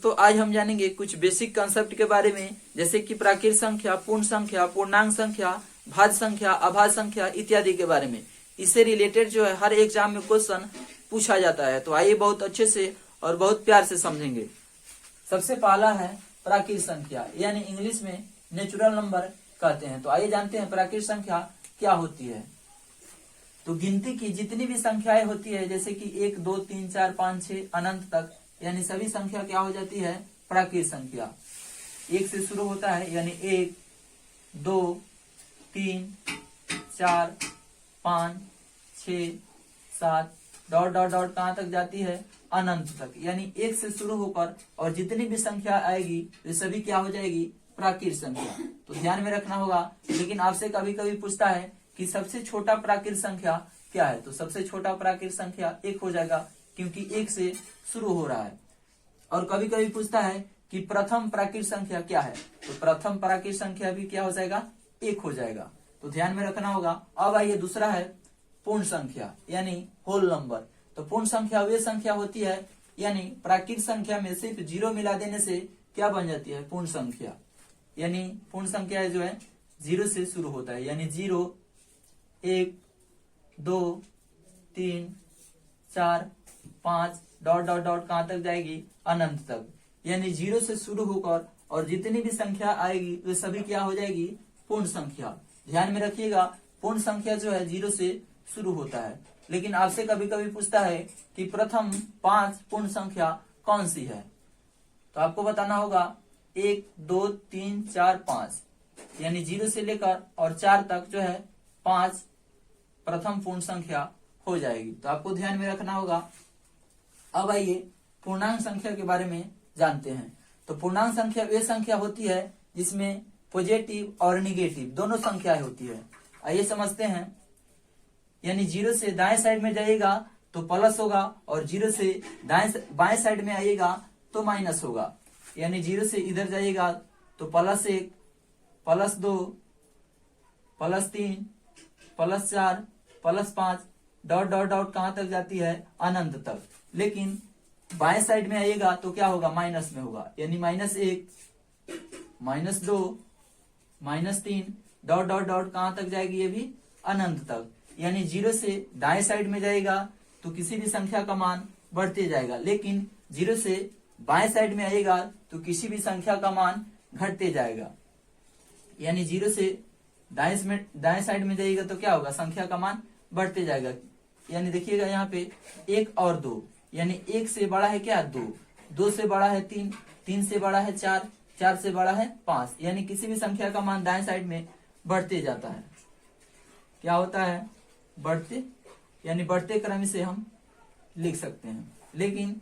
दोस्तों आज हम जानेंगे कुछ बेसिक कंसेप्ट के बारे में, जैसे कि प्राकृत संख्या, पूर्ण संख्या, पूर्णांक संख्या, भाज्य संख्या, अभाज्य संख्या इत्यादि के बारे में। इससे रिलेटेड जो है हर एग्जाम में क्वेश्चन पूछा जाता है, तो आइए बहुत अच्छे से और बहुत प्यार से समझेंगे। सबसे पहला है प्राकृत संख्या, यानी इंग्लिश में नेचुरल नंबर कहते हैं। तो आइए जानते हैं प्राकृत संख्या क्या होती है। तो गिनती की जितनी भी संख्याएं होती है, जैसे कि 1, 2, 3, 4, 5, 6 अनंत तक, यानी सभी संख्या क्या हो जाती है प्राकृत संख्या। 1 से शुरू होता है, यानी 1, 2, 3, 4, 5, 6, 7 डॉट डॉट डॉट कहां तक जाती है अनंत तक, यानी 1 से शुरू होकर और जितनी भी संख्या आएगी वे सभी क्या हो जाएगी प्राकृत संख्या। तो ध्यान में रखना होगा। लेकिन आपसे कभी कभी पूछता है कि सबसे छोटा प्राकृत संख्या क्या है, तो सबसे छोटा प्राकृत संख्या 1 हो जाएगा, क्योंकि 1 से शुरू हो रहा है। और कभी कभी पूछता है कि प्रथम प्राकृत संख्या क्या है, तो प्रथम प्राकृत संख्या भी क्या हो जाएगा 1 हो जाएगा। तो ध्यान में रखना होगा। अब आइए दूसरा है पूर्ण संख्या, यानी होल नंबर। तो पूर्ण संख्या वे संख्या होती है, यानी प्राकृत संख्या में सिर्फ 0 मिला देने से क्या बन जाती है पूर्ण संख्या। यानी पूर्ण संख्या जो है 0 से शुरू होता है, यानी 0, 1, 2, 3, 4, 5 डॉट डॉट डॉट कहां तक जाएगी अनंत तक, यानी 0 से शुरू होकर और जितनी भी संख्या आएगी वे सभी क्या हो जाएगी पूर्ण संख्या। ध्यान में रखिएगा, पूर्ण संख्या जो है 0 से शुरू होता है। लेकिन आपसे कभी कभी पूछता है कि प्रथम 5 पूर्ण संख्या कौन सी है, तो आपको बताना होगा 1, 2, 3, 4, 5, यानी 0 से लेकर और 4 तक जो है 5 प्रथम पूर्ण संख्या हो जाएगी। तो आपको ध्यान में रखना होगा। अब आइए पूर्णांक संख्या के बारे में जानते हैं। तो पूर्णांक संख्या वे संख्या होती है जिसमें पॉजिटिव और निगेटिव दोनों संख्याएं होती है। आइए समझते हैं। यानी 0 से दाएं साइड में जाइएगा तो प्लस होगा, और 0 से बाएं साइड में आइएगा तो माइनस होगा। यानी 0 से इधर जाइएगा तो +1, +2, +3, +4, +5 डॉट डॉट डॉट कहां तक जाती है अनंत तक। लेकिन बाएं साइड में आइएगा तो क्या होगा माइनस में होगा, यानी -1, -2, -3 डॉट डॉट डॉट कहां तक जाएगी ये भी अनंत तक। यानी 0 से दाएं साइड में जाएगा तो किसी भी संख्या का मान बढ़ते जाएगा, लेकिन 0 से बाएं साइड में आएगा तो किसी भी संख्या का मान घटते जाएगा। यानी 0 से दाएं साइड में जाइएगा तो क्या होगा संख्या का मान बढ़ते जाएगा। यानी देखिएगा यहाँ पे 1 और 2, यानी 1 से बड़ा है क्या 2, 2 से बड़ा है 3, 3 से बड़ा है 4, 4 से बड़ा है 5, यानी किसी भी संख्या का मान दाएं साइड में बढ़ते जाता है। क्या होता है बढ़ते, यानी बढ़ते क्रम से हम लिख सकते हैं। लेकिन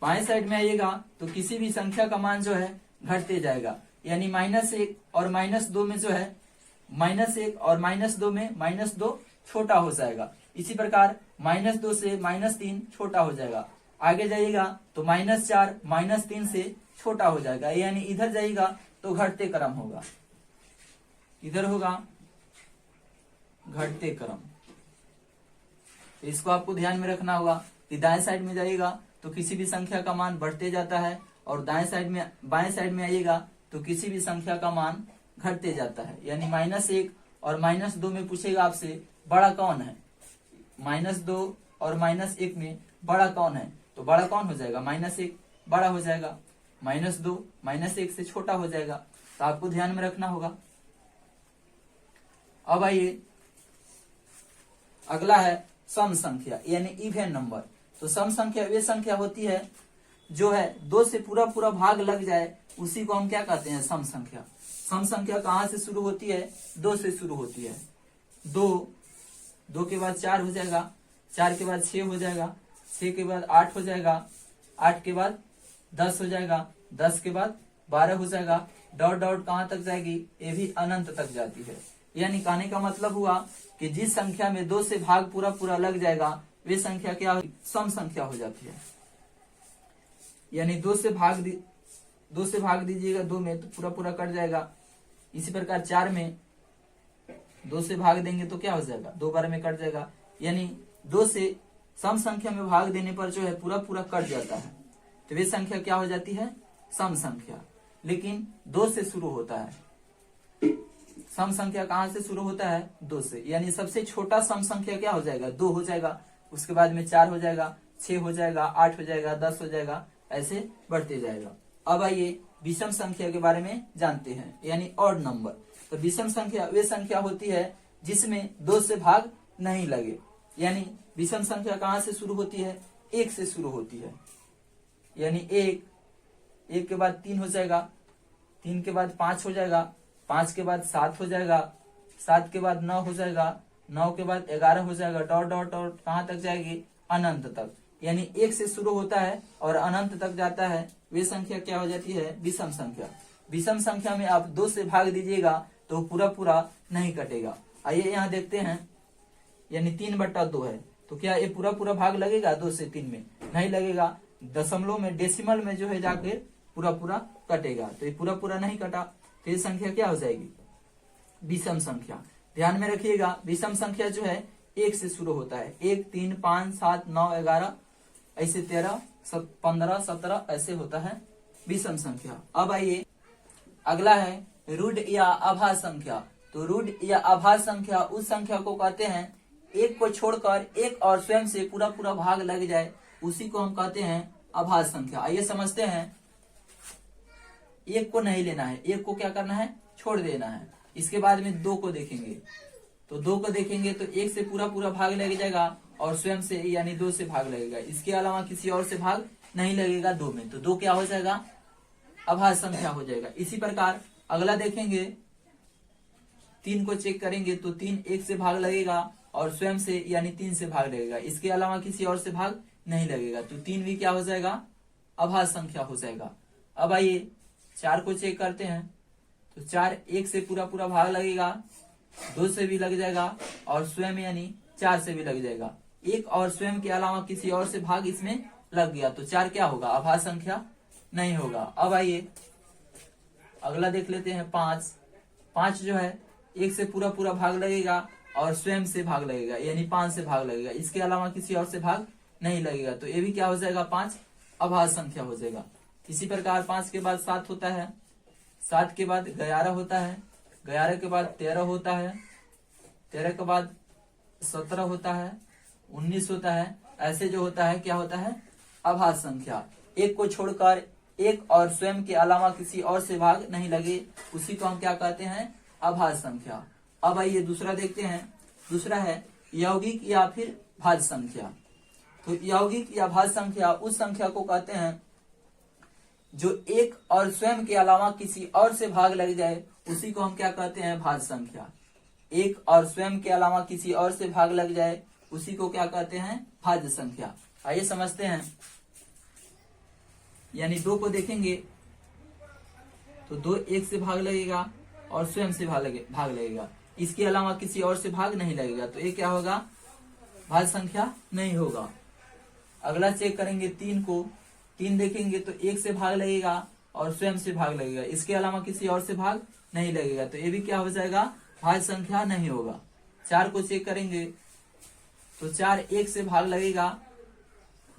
बाएं साइड में आइएगा तो किसी भी संख्या का मान जो है घटते जाएगा। यानी -1 और -2 में जो है -1 और -2 में -2 छोटा हो जाएगा। इसी प्रकार -2 से -3 छोटा हो जाएगा। आगे जाइएगा तो -4 -3 से छोटा हो जाएगा। यानी इधर जाइएगा तो घटते क्रम होगा, इधर होगा घटते क्रम। इसको आपको ध्यान में रखना होगा कि दाएं साइड में जाइएगा तो किसी भी संख्या का मान बढ़ते जाता है, और बाएं साइड में आइएगा तो किसी भी संख्या का मान घटते जाता है। यानी -1 और -2 में पूछेगा आपसे बड़ा कौन है, -2 और -1 में बड़ा कौन है, तो बड़ा कौन हो जाएगा -1 बड़ा हो जाएगा, -2 -1 से छोटा हो जाएगा। तो आपको ध्यान में रखना होगा। अब आइए अगला है सम संख्या, यानी इवन नंबर। तो सम संख्या वे संख्या होती है जो है 2 से पूरा पूरा भाग लग जाए, उसी को हम क्या कहते हैं सम संख्या। सम संख्या कहां से शुरू होती है 2 से शुरू होती है। 2 के बाद 4 हो जाएगा, 4 के बाद 6 हो जाएगा, 6 के बाद 8 हो जाएगा, 8 के बाद 10 हो जाएगा, 10 के बाद 12 हो जाएगा, डॉट डॉट कहां तक जाएगी ये भी अनंत तक जाती है। यानी कहने का मतलब हुआ कि जिस संख्या में 2 से भाग पूरा पूरा लग जाएगा वे संख्या क्या सम संख्या हो जाती है। यानी 2 से भाग दीजिएगा 2 में तो पूरा पूरा कट जाएगा। इसी प्रकार 4 में 2 से भाग देंगे तो क्या हो जाएगा 2 बार में कट जाएगा। यानी 2 से सम संख्या में भाग देने पर जो है पूरा पूरा कट जाता है। तो वे संख्या क्या हो जाती है, सम संख्या। लेकिन 2 से शुरू होता है, सम संख्या कहां से शुरू होता है, 2 से, यानी सबसे छोटा सम संख्या क्या हो जाएगा, 2 हो जाएगा, उसके बाद में 4 हो जाएगा, 6 हो जाएगा, 8 हो जाएगा, 10 हो जाएगा, ऐसे बढ़ते जाएगा। अब आइए विषम संख्या के बारे में जानते हैं, यानी ऑड नंबर। तो विषम संख्या वे संख्या होती है जिसमें 2 से भाग नहीं लगे, यानी विषम संख्या कहां से शुरू होती है, 1 से शुरू होती है, यानी 1 के बाद 3 हो जाएगा, 3 के बाद 5 हो जाएगा, 5 के बाद 7 हो जाएगा, 7 के बाद 9 हो जाएगा, 9 के बाद 11 हो जाएगा, डॉट डॉट डॉट कहां तक जाएगी, अनंत तक। यानी 1 से शुरू होता है और अनंत तक जाता है, वे संख्या क्या हो जाती है, विषम संख्या। विषम संख्या में आप 2 से भाग दीजिएगा तो पूरा पूरा नहीं कटेगा। आइए यहाँ देखते हैं, यानी 3/2 है, तो क्या ये पूरा पूरा भाग लगेगा 2 से 3 में, नहीं लगेगा। दशमलव में, डेसिमल में जो है जाके पूरा पूरा कटेगा, तो ये पूरा पूरा नहीं कटा, तो ये संख्या क्या हो जाएगी, विषम संख्या। ध्यान में रखिएगा, विषम संख्या जो है 1 से शुरू होता है, 1, 3, 5, 7, 9, 11, ऐसे 13, 15, 17 ऐसे होता है विषम संख्या। अब आइए अगला है रूढ़ या आभास संख्या। तो रूढ़ या आभास संख्या उस संख्या को कहते हैं 1 को छोड़कर एक और स्वयं से पूरा पूरा भाग लग जाए, उसी को हम कहते हैं आभास संख्या। आइए समझते हैं, 1 को नहीं लेना है, 1 को क्या करना है, छोड़ देना है। इसके बाद में 2 को देखेंगे, तो 2 को देखेंगे तो 1 से पूरा पूरा भाग लग जाएगा और स्वयं से यानी 2 से भाग लगेगा, इसके अलावा किसी और से भाग नहीं लगेगा 2 में, तो 2 क्या हो जाएगा, आभास संख्या हो जाएगा। इसी प्रकार अगला देखेंगे, 3 को चेक करेंगे तो 3 1 से भाग लगेगा और स्वयं से यानी 3 से भाग लगेगा, इसके अलावा किसी और से भाग नहीं लगेगा, तो 3 भी क्या हो जाएगा, आभास संख्या हो जाएगा। अब आइए 4 को चेक करते हैं, तो 4 1 से पूरा पूरा भाग लगेगा, 2 से भी लग जाएगा और स्वयं यानी 4 से भी लग जाएगा, 1 और स्वयं के अलावा किसी और से भाग इसमें लग गया, तो 4 क्या होगा, आभास संख्या नहीं होगा। अब आइए अगला देख लेते हैं 5 जो है 1 से पूरा पूरा भाग लगेगा और स्वयं से भाग लगेगा, यानी 5 से भाग लगेगा, इसके अलावा किसी और से भाग नहीं लगेगा, तो ये भी क्या हो जाएगा, 5 आभास संख्या हो जाएगा। इसी प्रकार 5 के बाद 7 होता है, 7 के बाद 11 होता है, 11 के बाद 13 होता है, 13 के बाद 17 होता है, 19 होता है, ऐसे जो होता है क्या होता है, आभास संख्या। 1 को छोड़कर एक और स्वयं के अलावा किसी और से भाग नहीं लगे, उसी को हम क्या कहते हैं, आभास संख्या। अब आइए दूसरा देखते हैं, दूसरा है यौगिक या फिर भाज्य संख्या। तो यौगिक या भाज्य संख्या उस संख्या को कहते हैं जो एक और स्वयं के अलावा किसी और से भाग लग जाए, उसी को हम क्या कहते हैं, भाज्य संख्या। एक और स्वयं के अलावा किसी और से भाग लग जाए, उसी को क्या कहते हैं, भाज्य संख्या। आइए समझते हैं, यानी 2 को देखेंगे तो 2 1 से भाग लगेगा और स्वयं से भाग लगेगा, इसके अलावा किसी और से भाग नहीं लगेगा, तो ये क्या होगा, भाज्य संख्या नहीं होगा। अगला चेक करेंगे 3 को, 3 देखेंगे तो 1 से भाग लगेगा और स्वयं से भाग लगेगा, इसके अलावा किसी और से भाग नहीं लगेगा, तो ये भी क्या हो जाएगा, भाज्य संख्या नहीं होगा। 4 को चेक करेंगे तो 4 1 से भाग लगेगा,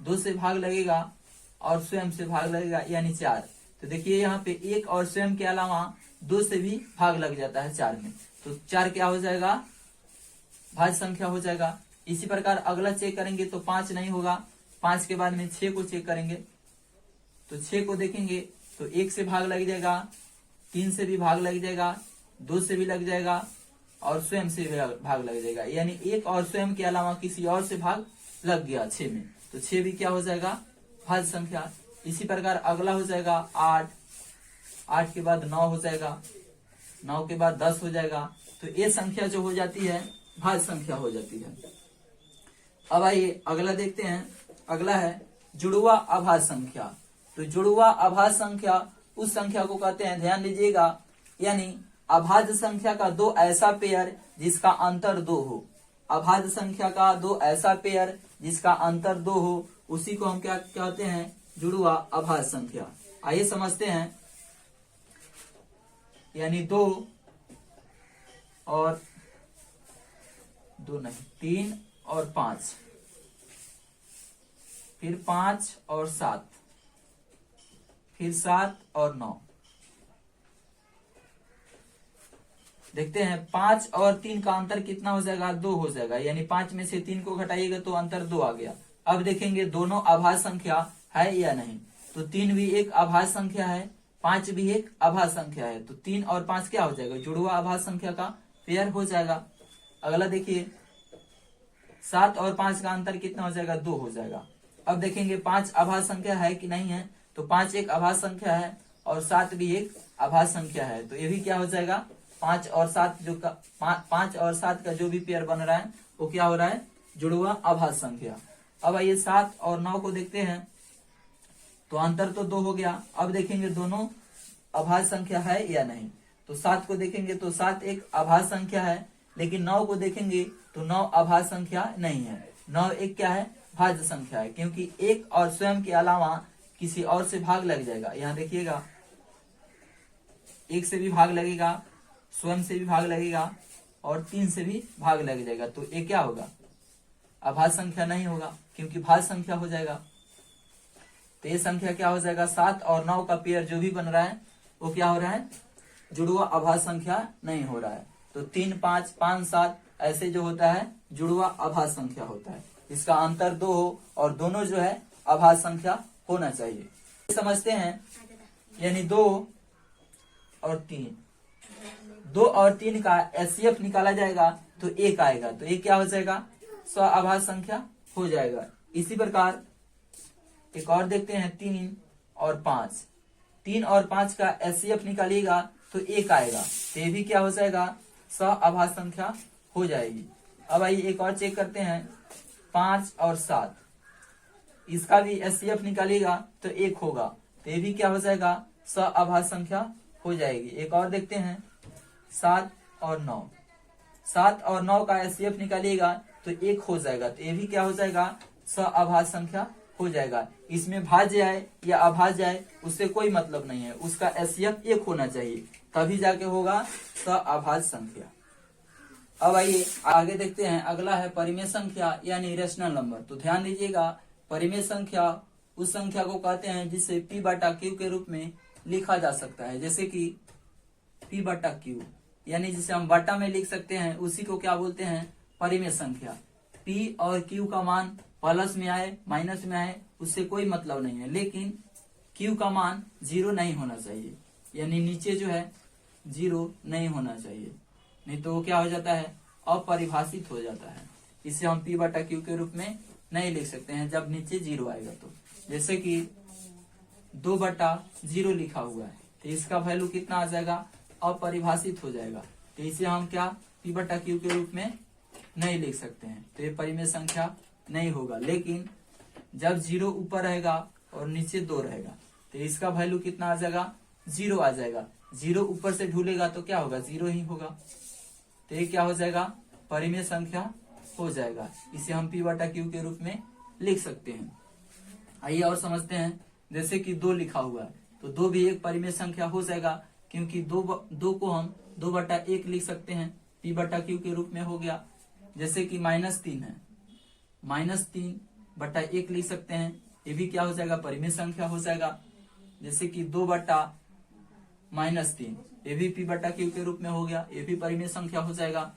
2 से भाग लगेगा और स्वयं से भाग लगेगा, यानी 4। तो देखिए यहाँ पे 1 और स्वयं के अलावा 2 से भी भाग लग जाता है 4 में, तो 4 क्या हो जाएगा, भाज्य संख्या हो जाएगा। इसी प्रकार अगला चेक करेंगे तो 5 नहीं होगा। 5 के बाद में 6 को चेक करेंगे तो 6 को देखेंगे तो 1 से भाग लग जाएगा, 3 से भी भाग लग जाएगा, 2 से भी लग जाएगा और स्वयं से भी भाग लग जाएगा, यानी 1 और स्वयं के अलावा किसी और से भाग लग गया 6 में, तो 6 भी क्या हो जाएगा, भाज्य संख्या। इसी प्रकार अगला हो जाएगा 8 के बाद 9 हो जाएगा, 9 के बाद 10 हो जाएगा, तो ये संख्या जो हो जाती है भाज्य संख्या हो जाती है। अब आइए अगला देखते हैं, अगला है जुड़वा आभाज्य संख्या। तो जुड़वा आभाज्य संख्या उस संख्या को कहते हैं, ध्यान दीजिएगा, यानी अभाज्य संख्या का 2 ऐसा पेयर जिसका अंतर 2 हो, अभाज्य संख्या का 2 ऐसा पेयर जिसका अंतर 2 हो, उसी को हम क्या कहते हैं, जुड़वा आभाज्य संख्या। आइए समझते हैं, यानी 2 और 2 नहीं 3 और 5, फिर 5 और 7, फिर 7 और 9। देखते हैं 5 और 3 का अंतर कितना हो जाएगा, 2 हो जाएगा, यानी 5 में से 3 को घटाइएगा तो अंतर 2 आ गया। अब देखेंगे दोनों अभाज्य संख्या है या नहीं, तो 3 भी एक अभाज्य संख्या है, 5 भी एक अभाज्य संख्या है, तो 3 और 5 क्या हो जाएगा, जुड़वा अभाज्य संख्या का पेयर हो जाएगा। अगला देखिए 7 और 5 का अंतर कितना हो जाएगा, 2 हो जाएगा। अब देखेंगे 5 अभाज्य संख्या है कि नहीं है, तो 5 एक अभाज्य संख्या है और 7 भी एक अभाज्य संख्या है, तो ये भी क्या हो जाएगा, 5 और 7 5 और 7 का जो भी पेयर बन रहा है वो क्या हो रहा है, जुड़वा अभाज्य संख्या। अब आइए 7 और 9 को देखते हैं, तो अंतर तो 2 हो गया। अब देखेंगे दोनों अभाज्य संख्या है या नहीं, तो 7 को देखेंगे तो 7 एक अभाज्य संख्या है, लेकिन 9 को देखेंगे तो 9 अभाज्य संख्या नहीं है, 9 एक क्या है, भाज्य संख्या है, क्योंकि एक और स्वयं के अलावा किसी और से भाग लग जाएगा। यहाँ देखिएगा 1 से भी भाग लगेगा, स्वयं से भी भाग लगेगा और 3 से भी भाग लग जाएगा, तो ये क्या होगा, अभाज्य संख्या नहीं होगा, क्योंकि भाज्य संख्या हो जाएगा। तो ये संख्या क्या हो जाएगा, 7 और 9 का पेयर जो भी बन रहा है वो क्या हो रहा है, जुड़वा अभाज्य संख्या नहीं हो रहा है। तो 3 5 5 7 ऐसे जो होता है जुड़वा अभाज्य संख्या होता है, इसका अंतर 2 हो और दोनों जो है अभाज्य संख्या होना चाहिए। समझते हैं, यानी 2 और 3 का एचसीएफ निकाला जाएगा तो 1 आएगा, तो ये क्या हो जाएगा, स्व अभाज्य संख्या हो जाएगा। इसी प्रकार एक और देखते हैं 3 और 5 का एचसीएफ निकालिएगा तो 1 आएगा, तो ये भी क्या हो जाएगा, स्व अभाज्य संख्या हो जाएगी। अब आइए एक और चेक करते हैं 5 और 7, इसका भी एचसीएफ निकालिएगा तो 1 होगा, तो ये भी क्या हो जाएगा, स्व अभाज्य संख्या हो जाएगी। एक और देखते हैं 7 और 9 का एचसीएफ निकालिएगा तो 1 हो जाएगा, तो ये भी क्या हो जाएगा, स्व अभाज्य संख्या हो जाएगा। इसमें भाज्य आए या अभाज्य आए उससे कोई मतलब नहीं है, उसका एचसीएफ 1 होना चाहिए, तभी जाके होगा स्व अभाज्य संख्या। अब आइए आगे देखते हैं, अगला है परिमेय संख्या यानी रेशनल नंबर। तो ध्यान दीजिएगा, परिमेय संख्या उस संख्या को कहते हैं जिसे p बटा q के रूप में लिखा जा सकता है, जैसे कि p बटा q, यानी जिसे हम बटा में लिख सकते हैं उसी को क्या बोलते हैं, परिमेय संख्या। p और q का मान प्लस में आए माइनस में आए उससे कोई मतलब नहीं है, लेकिन q का मान 0 नहीं होना चाहिए, यानी नीचे जो है 0 नहीं होना चाहिए, नहीं तो वो क्या हो जाता है, अपरिभाषित हो जाता है। इसे हम p बटा q के रूप में नहीं लिख सकते हैं जब नीचे 0 आएगा। तो जैसे कि 2 बटा 0 लिखा हुआ है, तो इसका वैल्यू कितना आ जाएगा, अपरिभाषित हो जाएगा, तो इसे हम क्या p बटा q के रूप में नहीं लिख सकते हैं, तो ये परिमेय संख्या नहीं होगा। लेकिन जब 0 ऊपर रहेगा और नीचे 2 रहेगा तो इसका वैल्यू कितना आ जाएगा, 0 आ जाएगा। 0 ऊपर से ढूलेगा तो क्या होगा, 0 ही होगा, तो ये क्या हो जाएगा, परिमेय संख्या हो जाएगा। इसे हम p बटा q के रूप में लिख सकते हैं। आइए और समझते हैं, जैसे कि 2 लिखा हुआ है तो 2 भी एक परिमेय संख्या हो जाएगा, क्योंकि 2 को हम 2 बटा 1 लिख सकते हैं, p बटा q के रूप में हो गया। जैसे कि -3 है, -3 बटा 1 लिख सकते हैं, ये भी क्या हो जाएगा, परिमेय संख्या हो जाएगा। जैसे कि 2 बटा -3, ये भी p बटा q के रूप में हो गया, ये भी परिमेय संख्या हो जाएगा।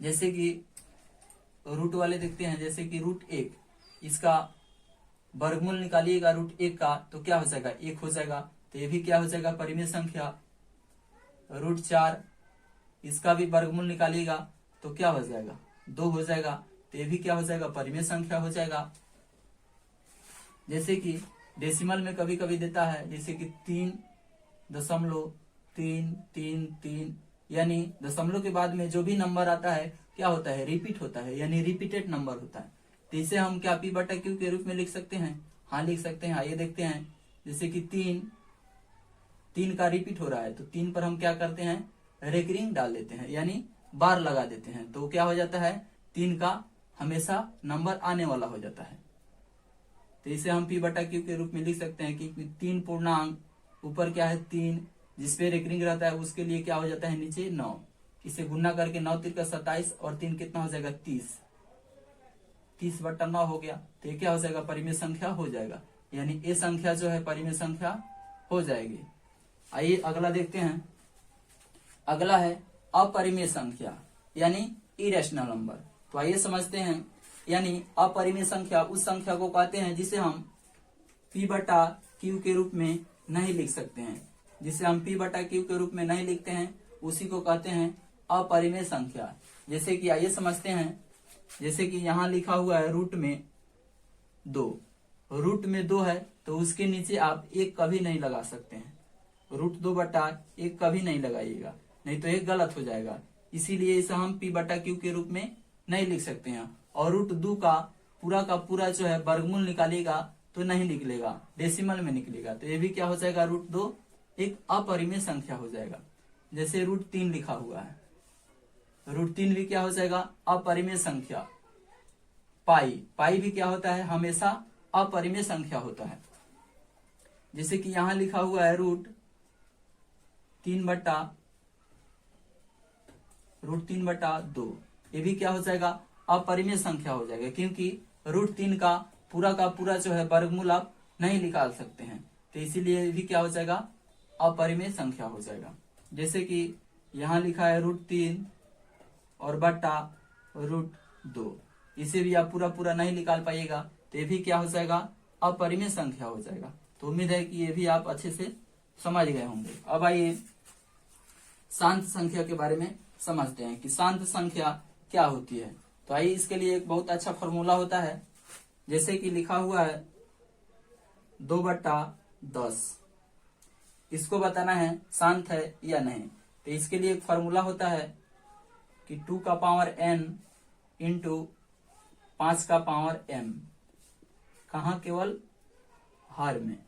जैसे कि रूट वाले देखते हैं, जैसे कि √1, इसका वर्गमूल निकालिएगा √1 का तो क्या हो जाएगा, 1 हो जाएगा, तो ये भी क्या हो जाएगा, परिमेय संख्या। √4, इसका भी वर्गमूल निकालिएगा तो क्या हो जाएगा, 2 हो जाएगा, तो ये भी क्या हो जाएगा, परिमेय संख्या हो जाएगा। जैसे कि डेसिमल में कभी कभी देता है, जैसे कि 3.333, यानी दशमलव के बाद में जो भी नंबर आता है क्या होता है, रिपीट होता है, यानी रिपीटेड नंबर होता है, तो इसे हम क्या p बटा q के रूप में लिख सकते हैं, हाँ लिख सकते हैं। आइए देखते हैं, जैसे कि 3 का रिपीट हो रहा है तो 3 पर हम क्या करते हैं, रेकरिंग डाल देते हैं, यानी बार लगा देते हैं, तो क्या हो जाता है, 3 का हमेशा नंबर आने वाला हो जाता है, तो इसे हम p बटा q के रूप में लिख सकते हैं कि 3 पूर्णांक, ऊपर क्या है 3, जिसपे रेकरिंग रहता है उसके लिए क्या हो जाता है, नीचे 9, इसे गुना करके 9 3 का 27 और 3 कितना हो जाएगा, 30 बटा 9 हो गया, तो ये क्या हो जाएगा, परिमेय संख्या हो जाएगा। यानी ये संख्या जो है परिमेय संख्या हो जाएगी। आइए अगला देखते हैं। अगला है अपरिमेय संख्या यानी इरेशनल नंबर। तो आइए समझते हैं। यानी अपरिमेय संख्या उस संख्या को कहते हैं जिसे हम P बटा Q के रूप में नहीं लिख सकते हैं। जिसे हम P बटा Q के रूप में नहीं लिखते हैं उसी को कहते हैं अपरिमेय संख्या। जैसे कि आइए समझते हैं। जैसे कि यहाँ लिखा हुआ है रूट में 2। रूट में 2 है तो उसके नीचे आप 1 कभी नहीं लगा सकते हैं। रूट 2 बटा 1 कभी नहीं लगाइएगा, नहीं तो 1 गलत हो जाएगा। इसीलिए इसे हम P बटा Q के रूप में नहीं लिख सकते हैं। और रूट 2 का पूरा जो है वर्गमूल निकालिएगा तो नहीं निकलेगा, डेसिमल में निकलेगा। तो ये भी क्या हो जाएगा, रूट 2 एक अपरिमेय संख्या हो जाएगा। जैसे रूट 3 लिखा हुआ है, रूट 3 भी क्या हो जाएगा, अपरिमेय संख्या। पाई भी क्या होता है, हमेशा अपरिमेय संख्या होता है। जैसे कि यहां लिखा हुआ है रूट 3 बटा 2, ये भी क्या हो जाएगा, अपरिमेय संख्या हो जाएगा। क्योंकि रूट 3 का पूरा जो है वर्गमूल आप नहीं निकाल सकते हैं, तो इसीलिए भी क्या हो जाएगा, अपरिमेय संख्या हो जाएगा। जैसे कि यहाँ लिखा है रूट 3 और बटा रूट 2, इसे भी आप पूरा नहीं निकाल पाइएगा, तो ये भी क्या हो जाएगा, अपरिमेय संख्या हो जाएगा। तो उम्मीद है कि ये भी आप अच्छे से समझ गए होंगे। अब आइए शांत संख्या के बारे में समझते हैं कि शांत संख्या क्या होती है। तो आइए इसके लिए एक बहुत अच्छा फॉर्मूला होता है। जैसे कि लिखा हुआ है 2/10, इसको बताना है शांत है या नहीं। तो इसके लिए एक फॉर्मूला होता है कि 2 का पावर n इंटू 5 का पावर m, कहाँ, केवल हर में।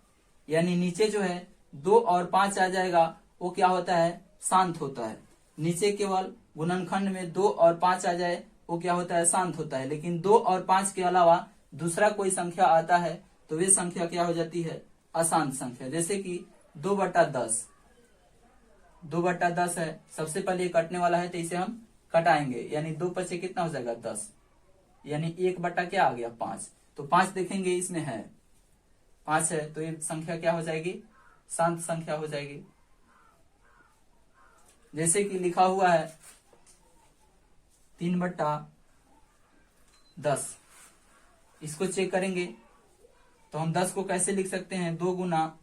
यानी नीचे जो है 2 और 5 आ जाएगा, वो क्या होता है, शांत होता है। नीचे केवल गुणनखंड में 2 और 5 आ जाए, वो क्या होता है, शांत होता है। लेकिन 2 और 5 के अलावा दूसरा कोई संख्या आता है तो वे संख्या क्या हो जाती है, अशांत संख्या। जैसे कि 2/10, 2/10 है, सबसे पहले ये कटने वाला है तो इसे हम कटाएंगे। यानी 2 पचे कितना हो जाएगा, 10। यानी 1 बटा क्या आ गया, 5। तो 5 देखेंगे इसमें है, 5 है, तो ये संख्या क्या हो जाएगी, शांत संख्या हो जाएगी। जैसे कि लिखा हुआ है 3/10, इसको चेक करेंगे तो हम 10 को कैसे लिख सकते हैं, 2 गुना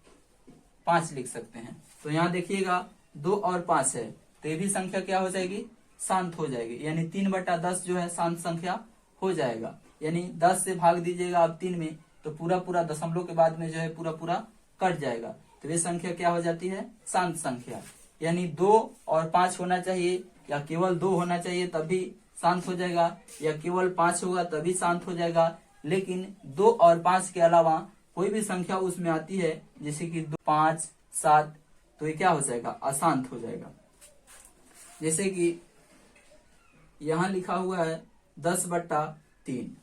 5 लिख सकते हैं। तो यहाँ देखिएगा 2 और 5 है, तो ये भी संख्या क्या हो जाएगी, शांत हो जाएगी। यानी 3/10 जो है शांत संख्या हो जाएगा। यानी 10 से भाग दीजिएगा आप 3 में, तो पूरा दशमलव के बाद में जो है पूरा कट जाएगा, तो ये संख्या क्या हो जाती है, शांत संख्या। यानी 2 और 5 होना चाहिए, या केवल 2 होना चाहिए तभी शांत हो जाएगा, या केवल 5 होगा तभी शांत हो जाएगा। लेकिन 2 और 5 के अलावा कोई भी संख्या उसमें आती है, जैसे कि 2, 5, 7, तो ये क्या हो जाएगा, अशांत हो जाएगा। जैसे कि यहाँ लिखा हुआ है 10/3,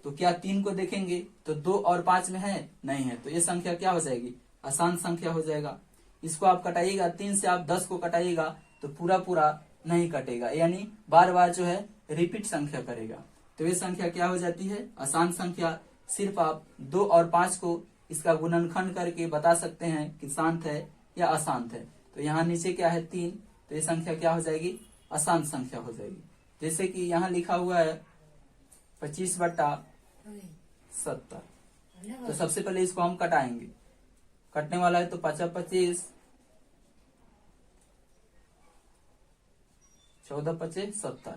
तो क्या 3 को देखेंगे तो 2 और 5 में है, नहीं है, तो ये संख्या क्या हो जाएगी, अशांत संख्या हो जाएगा। इसको आप कटाइएगा, 3 से आप 10 को कटाइएगा तो पूरा नहीं कटेगा, यानी बार जो है रिपीट संख्या करेगा, तो ये संख्या क्या हो जाती है, अशांत संख्या। सिर्फ आप 2 और 5 को इसका गुणनखंड करके बता सकते हैं कि शांत है या अशांत है। तो यहाँ नीचे क्या है, 3, तो ये संख्या क्या हो जाएगी, अशांत संख्या हो जाएगी। जैसे कि यहाँ लिखा हुआ है 25/70, तो सबसे पहले इसको हम कटाएंगे, कटने वाला है तो 5×25, 14×5 = 70,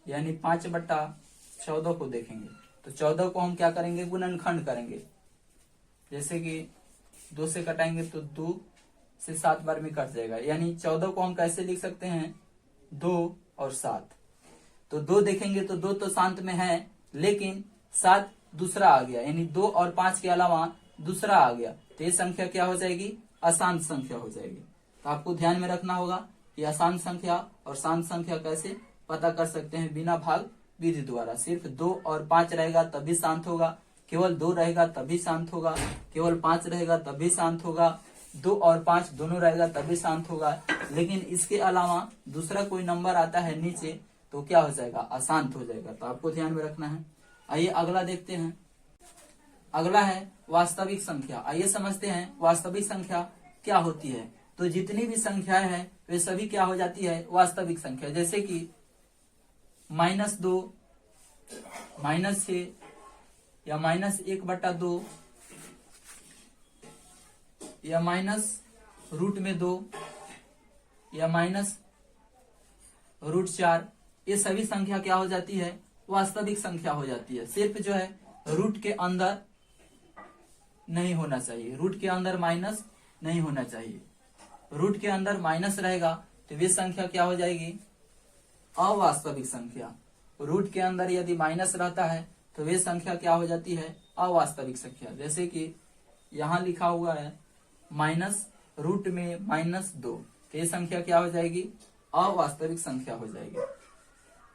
यानी 5/14 को देखेंगे तो 14 को हम क्या करेंगे, गुणनखंड करेंगे। जैसे कि 2 से कटाएंगे तो 2 से 7 बार में कट जाएगा। यानी 14 को हम कैसे लिख सकते हैं, 2 और 7, तो 2 देखेंगे तो 2 तो शांत में है, लेकिन 7 दूसरा आ गया, यानी 2 और 5 के अलावा दूसरा आ गया, तो ये संख्या क्या हो जाएगी, अशांत संख्या हो जाएगी। तो आपको ध्यान में रखना होगा कि अशांत संख्या और शांत संख्या कैसे पता कर सकते हैं, बिना भाग विधि द्वारा। सिर्फ 2 और 5 रहेगा तभी शांत होगा, केवल 2 रहेगा तभी शांत होगा, केवल 5 रहेगा तभी शांत होगा, 2 और 5 दोनों रहेगा तभी शांत होगा। लेकिन इसके अलावा दूसरा कोई नंबर आता है नीचे तो क्या हो जाएगा, अशांत हो जाएगा। तो आपको ध्यान में रखना है। आइए अगला देखते हैं। अगला है वास्तविक संख्या। आइए समझते हैं वास्तविक संख्या क्या होती है। तो जितनी भी संख्याएं हैं वे सभी क्या हो जाती है, वास्तविक संख्या। जैसे कि -2, -6 या -1/2 या -√2 या -√4, ये सभी संख्या क्या हो जाती है, वास्तविक संख्या हो जाती है। सिर्फ जो है रूट के अंदर नहीं होना चाहिए, रूट के अंदर माइनस नहीं होना चाहिए। रूट के अंदर माइनस रहेगा तो वे संख्या क्या हो जाएगी, अवास्तविक संख्या। रूट के अंदर यदि माइनस रहता है तो वे संख्या क्या हो जाती है, अवास्तविक संख्या। जैसे कि यहाँ लिखा हुआ है -√2 तो ये संख्या क्या हो जाएगी, अवास्तविक संख्या हो जाएगी।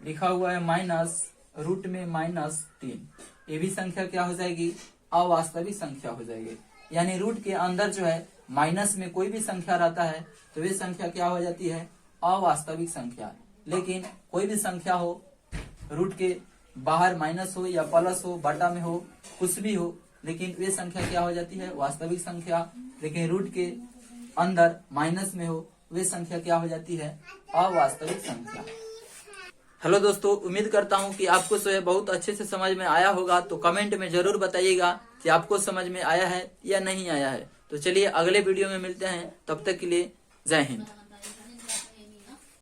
लिखा हुआ है -√3, ये भी संख्या क्या हो जाएगी, अवास्तविक संख्या हो जाएगी। यानी रूट के अंदर जो है माइनस में कोई भी संख्या रहता है तो वे संख्या क्या हो जाती है, अवास्तविक संख्या। लेकिन कोई भी संख्या हो, रूट के बाहर माइनस हो या प्लस हो, बटा में हो, कुछ भी हो, लेकिन वे संख्या क्या हो जाती है, वास्तविक संख्या। लेकिन रूट के अंदर माइनस में हो, वे संख्या क्या हो जाती है, अवास्तविक संख्या। हेलो दोस्तों, उम्मीद करता हूं कि आपको जो है बहुत अच्छे से समझ में आया होगा। तो कमेंट में जरूर बताइएगा कि आपको समझ में आया है या नहीं आया है। तो चलिए अगले वीडियो में मिलते हैं, तब तक के लिए जय हिंद।